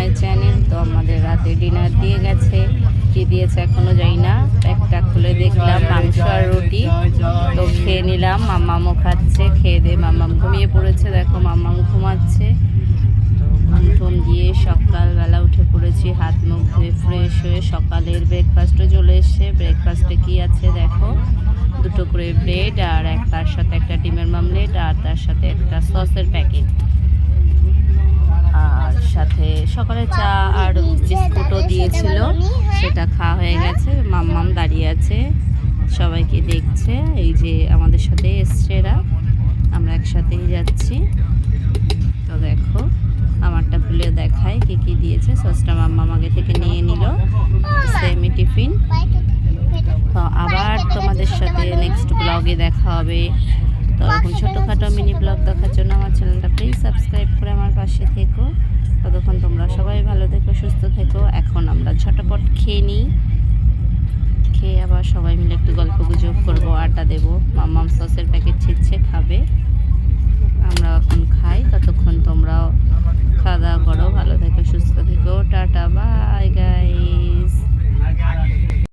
My channel. তো আমাদের রাতে ডিনার দিয়ে গেছে, কি দিয়েছে এখনো যাই না। একটা খুলে দেখলাম মাংস আর রুটি, তো খেয়ে নিলাম। মাম্মামও খাচ্ছে, খেয়ে দিয়ে মাম্মাম ঘুমিয়ে পড়েছে। দেখো মাম্মাম ঘুমাচ্ছে। তো ঘুম টুম দিয়ে সকালবেলা উঠে পড়েছি, হাত মুখ ধুয়ে ফ্রেশ হয়ে। সকালের ব্রেকফাস্টও চলে এসছে। ব্রেকফাস্টে কি আছে দেখো, দুটো করে ব্রেড আর তার সাথে একটা ডিমের মামলেট আর তার সাথে একটা সসের প্যাকেট, আর সাথে সকালে চা আর বিস্কুটও দিয়েছিল, সেটা খাওয়া হয়ে গেছে। মাম্মাম দাঁড়িয়ে আছে, সবাইকে দেখছে। এই যে আমাদের সাথে এসছে এরা, আমরা একসাথেই যাচ্ছি। তো দেখো আমারটা খুলে দেখায় কি কি দিয়েছে। সসটা মাম্মাম আগে থেকে নিয়ে নিল, সেমি টিফিন। তো আবার তোমাদের সাথে নেক্সট ব্লগে দেখা হবে। তো এরকম ছোটোখাটো মিনি ব্লগ দেখার জন্য আমার চ্যানেলটা প্লিজ সাবস্ক্রাইব করে আমার পাশে থেকো। ততক্ষণ তোমরা সবাই ভালো থেকো, সুস্থ থেকো। এখন আমরা ঝটপট খেয়ে নিই, খেয়ে আবার সবাই মিলে একটু গল্প গুজব করবো, আড্ডা দেবো। মাম্মাম সসের প্যাকেট ছিচ্ছে, খাবে। আমরা এখন খাই, ততক্ষণ তোমরাও